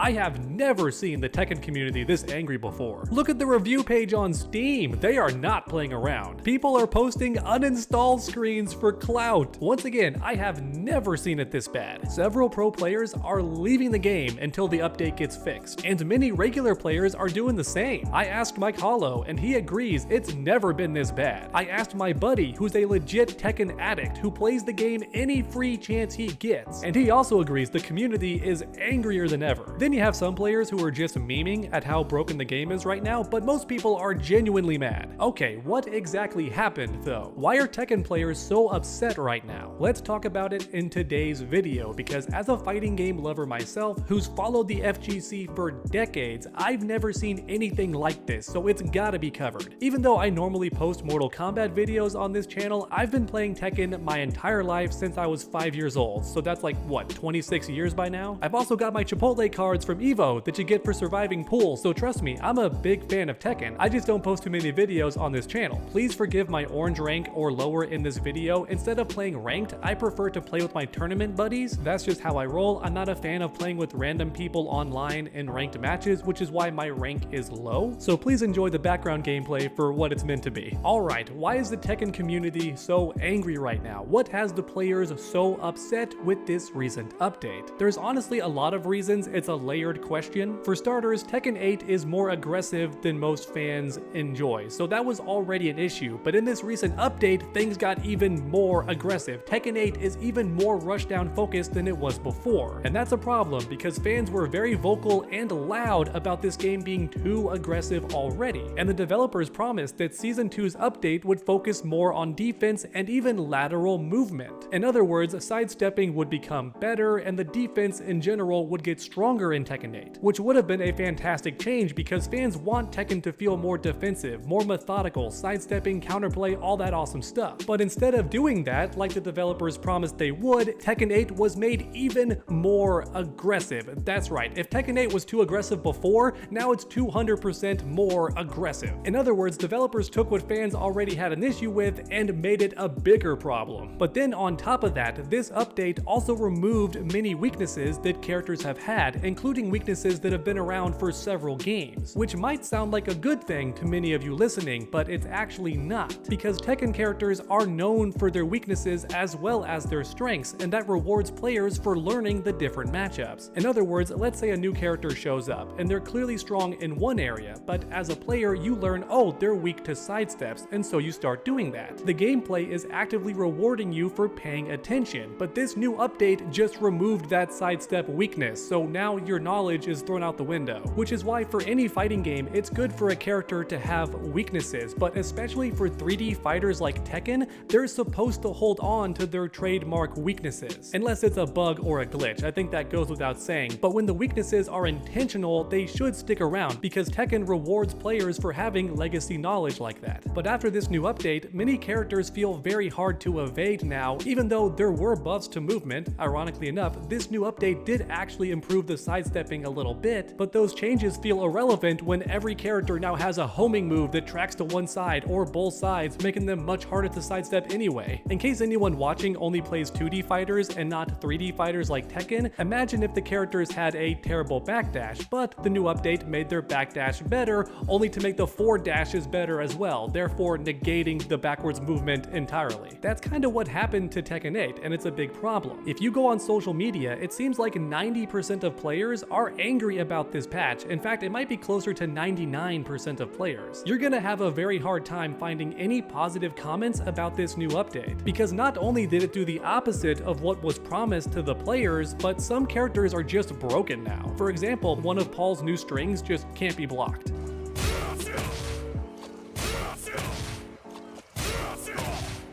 I have never seen the Tekken community this angry before. Look at the review page on Steam. They are not playing around. People are posting uninstall screens for clout. Once again, I have never seen it this bad. Several pro players are leaving the game until the update gets fixed, and many regular players are doing the same. I asked Mike Hollow, and he agrees it's never been this bad. I asked my buddy, who's a legit Tekken addict who plays the game any free chance he gets, and he also agrees the community is angrier than ever. Then you have some players who are just memeing at how broken the game is right now, but most people are genuinely mad. Okay, what exactly happened though? Why are Tekken players so upset right now? Let's talk about it in today's video, because as a fighting game lover myself who's followed the FGC for decades, I've never seen anything like this, so it's gotta be covered. Even though I normally post Mortal Kombat videos on this channel, I've been playing Tekken my entire life since I was 5 years old, so that's like, what, 26 years by now? I've also got my Chipotle cards from Evo that you get for surviving pools, so trust me, I'm a big fan of Tekken. I just don't post too many videos on this channel. Please forgive my orange rank or lower in this video. Instead of playing ranked, I prefer to play with my tournament buddies. That's just how I roll. I'm not a fan of playing with random people online in ranked matches, which is why my rank is low. So please enjoy the background gameplay for what it's meant to be. Alright, why is the Tekken community so angry right now? What has the players so upset with this recent update? There's honestly a lot of reasons. It's a layered question. For starters, Tekken 8 is more aggressive than most fans enjoy, so that was already an issue, but in this recent update, things got even more aggressive. Tekken 8 is even more rushdown focused than it was before, and that's a problem because fans were very vocal and loud about this game being too aggressive already, and the developers promised that Season 2's update would focus more on defense and even lateral movement. In other words, sidestepping would become better and the defense in general would get stronger in Tekken 8, which would have been a fantastic change because fans want Tekken to feel more defensive, more methodical, sidestepping, counterplay, all that awesome stuff. But instead of doing that, like the developers promised they would, Tekken 8 was made even more aggressive. That's right, if Tekken 8 was too aggressive before, now it's 200% more aggressive. In other words, developers took what fans already had an issue with and made it a bigger problem. But then on top of that, this update also removed many weaknesses that characters have had, including weaknesses that have been around for several games, which might sound like a good thing to many of you listening, but it's actually not, because Tekken characters are known for their weaknesses as well as their strengths, and that rewards players for learning the different matchups. In other words, let's say a new character shows up, and they're clearly strong in one area, but as a player you learn, oh, they're weak to sidesteps, and so you start doing that. The gameplay is actively rewarding you for paying attention, but this new update just removed that sidestep weakness, so now your knowledge is thrown out the window, which is why for any fighting game, it's good for a character to have weaknesses, but especially for 3D fighters like Tekken, they're supposed to hold on to their trademark weaknesses, unless it's a bug or a glitch. I think that goes without saying, but when the weaknesses are intentional, they should stick around because Tekken rewards players for having legacy knowledge like that. But after this new update, many characters feel very hard to evade now, even though there were buffs to movement. Ironically enough, this new update did actually improve the sidestepping a little bit, but those changes feel irrelevant when every character now has a homing move that tracks to one side or both sides, making them much harder to sidestep anyway. In case anyone watching only plays 2D fighters and not 3D fighters like Tekken, imagine if the characters had a terrible backdash, but the new update made their backdash better, only to make the forward dashes better as well, therefore negating the backwards movement entirely. That's kind of what happened to Tekken 8, and it's a big problem. If you go on social media, it seems like 90% of players are angry about this patch. In fact, it might be closer to 99% of players. You're gonna have a very hard time finding any positive comments about this new update, because not only did it do the opposite of what was promised to the players, but some characters are just broken now. For example, one of Paul's new strings just can't be blocked.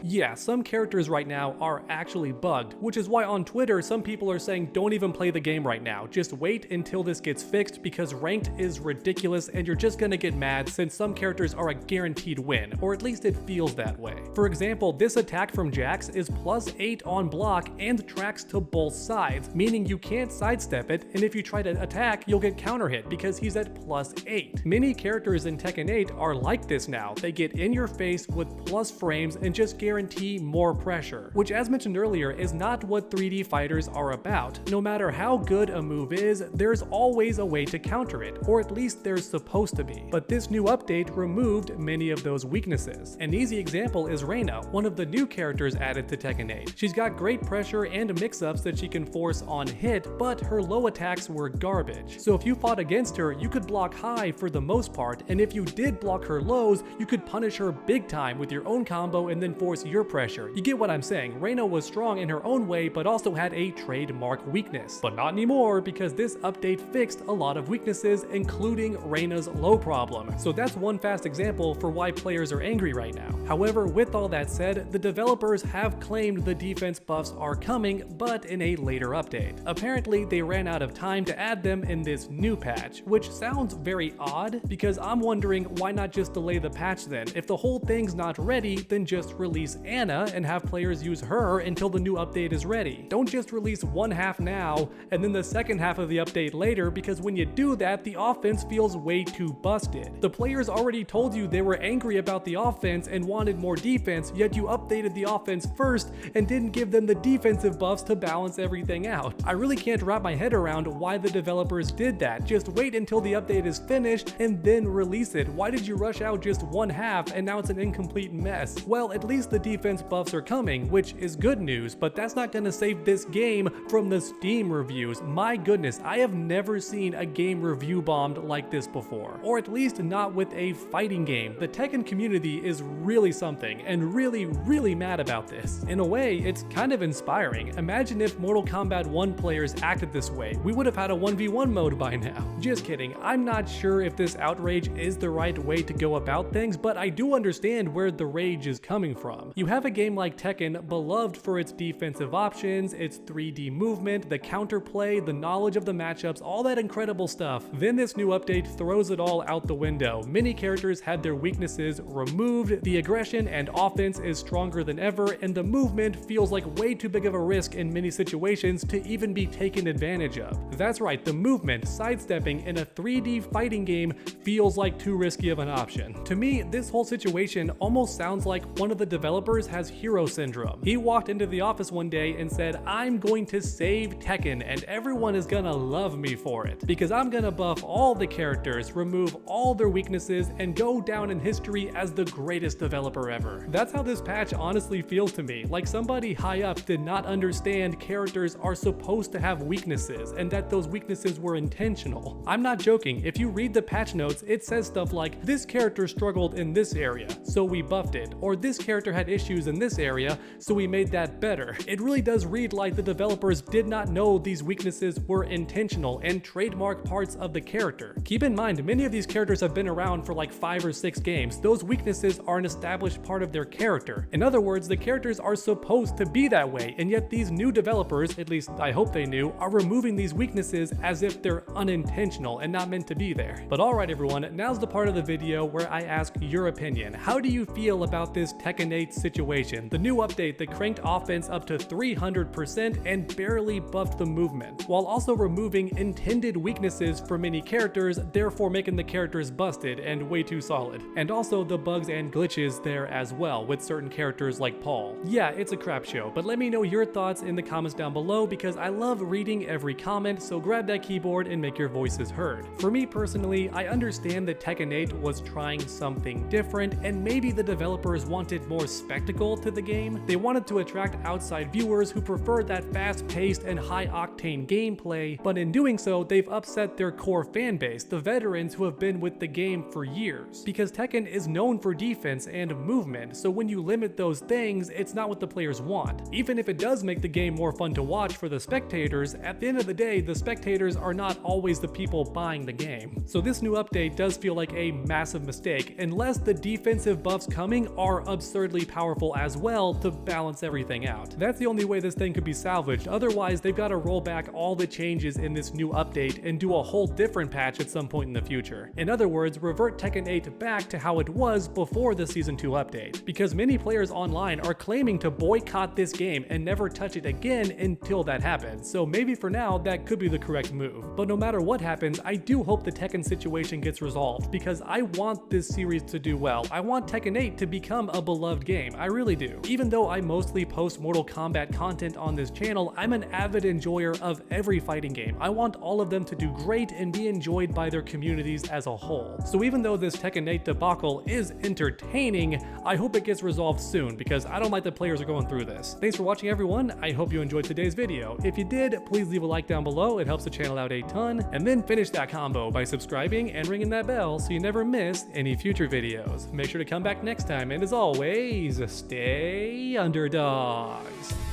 Yeah, some characters right now are actually bugged, which is why on Twitter some people are saying don't even play the game right now, just wait until this gets fixed because ranked is ridiculous and you're just gonna get mad since some characters are a guaranteed win, or at least it feels that way. For example, this attack from Jax is +8 on block and tracks to both sides, meaning you can't sidestep it, and if you try to attack, you'll get counter hit because he's at +8. Many characters in Tekken 8 are like this now. They get in your face with plus frames and just guarantee guarantee more pressure, which as mentioned earlier is not what 3D fighters are about. No matter how good a move is, there's always a way to counter it, or at least there's supposed to be. But this new update removed many of those weaknesses. An easy example is Reina, one of the new characters added to Tekken 8. She's got great pressure and mix-ups that she can force on hit, but her low attacks were garbage. So if you fought against her, you could block high for the most part, and if you did block her lows, you could punish her big time with your own combo and then force your pressure. You get what I'm saying. Reina was strong in her own way, but also had a trademark weakness. But not anymore, because this update fixed a lot of weaknesses, including Reina's low problem. So that's one fast example for why players are angry right now. However, with all that said, the developers have claimed the defense buffs are coming, but in a later update. Apparently, they ran out of time to add them in this new patch, which sounds very odd, because I'm wondering why not just delay the patch then? If the whole thing's not ready, then just release Anna and have players use her until the new update is ready. Don't just release one half now and then the second half of the update later, because when you do that, the offense feels way too busted. The players already told you they were angry about the offense and wanted more defense, yet you updated the offense first and didn't give them the defensive buffs to balance everything out. I really can't wrap my head around why the developers did that. Just wait until the update is finished and then release it. Why did you rush out just one half and now it's an incomplete mess? Well, at least the defense buffs are coming, which is good news, but that's not gonna save this game from the Steam reviews. My goodness, I have never seen a game review bombed like this before, or at least not with a fighting game. The Tekken community is really something, and really mad about this. In a way, it's kind of inspiring. Imagine if Mortal Kombat 1 players acted this way. We would have had a 1v1 mode by now. Just kidding. I'm not sure if this outrage is the right way to go about things, but I do understand where the rage is coming from. You have a game like Tekken, beloved for its defensive options, its 3D movement, the counterplay, the knowledge of the matchups, all that incredible stuff. Then this new update throws it all out the window. Many characters had their weaknesses removed, the aggression and offense is stronger than ever, and the movement feels like way too big of a risk in many situations to even be taken advantage of. That's right, the movement, sidestepping in a 3D fighting game feels like too risky of an option. To me, this whole situation almost sounds like one of the developers has hero syndrome. He walked into the office one day and said, "I'm going to save Tekken and everyone is gonna love me for it, because I'm gonna buff all the characters, remove all their weaknesses, and go down in history as the greatest developer ever." That's how this patch honestly feels to me, like somebody high up did not understand characters are supposed to have weaknesses and that those weaknesses were intentional. I'm not joking, if you read the patch notes, it says stuff like, "This character struggled in this area, so we buffed it," or "This character had issues in this area, so we made that better." It really does read like the developers did not know these weaknesses were intentional and trademark parts of the character. Keep in mind, many of these characters have been around for like 5 or 6 games. Those weaknesses are an established part of their character. In other words, the characters are supposed to be that way, and yet these new developers, at least I hope they knew, are removing these weaknesses as if they're unintentional and not meant to be there. But alright everyone, now's the part of the video where I ask your opinion. How do you feel about this Tekken 8 situation? The new update that cranked offense up to 300% and barely buffed the movement, while also removing intended weaknesses for many characters, therefore making the characters busted and way too solid. And also the bugs and glitches there as well with certain characters like Paul. Yeah, it's a crap show, but let me know your thoughts in the comments down below, because I love reading every comment, so grab that keyboard and make your voices heard. For me personally, I understand that Tekken 8 was trying something different, and maybe the developers wanted more spectacle to the game. They wanted to attract outside viewers who prefer that fast-paced and high-octane gameplay, but in doing so, they've upset their core fanbase, the veterans who have been with the game for years. Because Tekken is known for defense and movement, so when you limit those things, it's not what the players want. Even if it does make the game more fun to watch for the spectators, at the end of the day, the spectators are not always the people buying the game. So this new update does feel like a massive mistake, unless the defensive buffs coming are absurdly powerful as well to balance everything out. That's the only way this thing could be salvaged, otherwise they've got to roll back all the changes in this new update and do a whole different patch at some point in the future. In other words, revert Tekken 8 back to how it was before the Season 2 update, because many players online are claiming to boycott this game and never touch it again until that happens, so maybe for now that could be the correct move. But no matter what happens, I do hope the Tekken situation gets resolved, because I want this series to do well. I want Tekken 8 to become a beloved game. game, I really do. Even though I mostly post Mortal Kombat content on this channel, I'm an avid enjoyer of every fighting game. I want all of them to do great and be enjoyed by their communities as a whole. So even though this Tekken 8 debacle is entertaining, I hope it gets resolved soon because I don't like the players are going through this. Thanks for watching, everyone. I hope you enjoyed today's video. If you did, please leave a like down below. It helps the channel out a ton. And then finish that combo by subscribing and ringing that bell so you never miss any future videos. Make sure to come back next time, and as always, stay underdogs.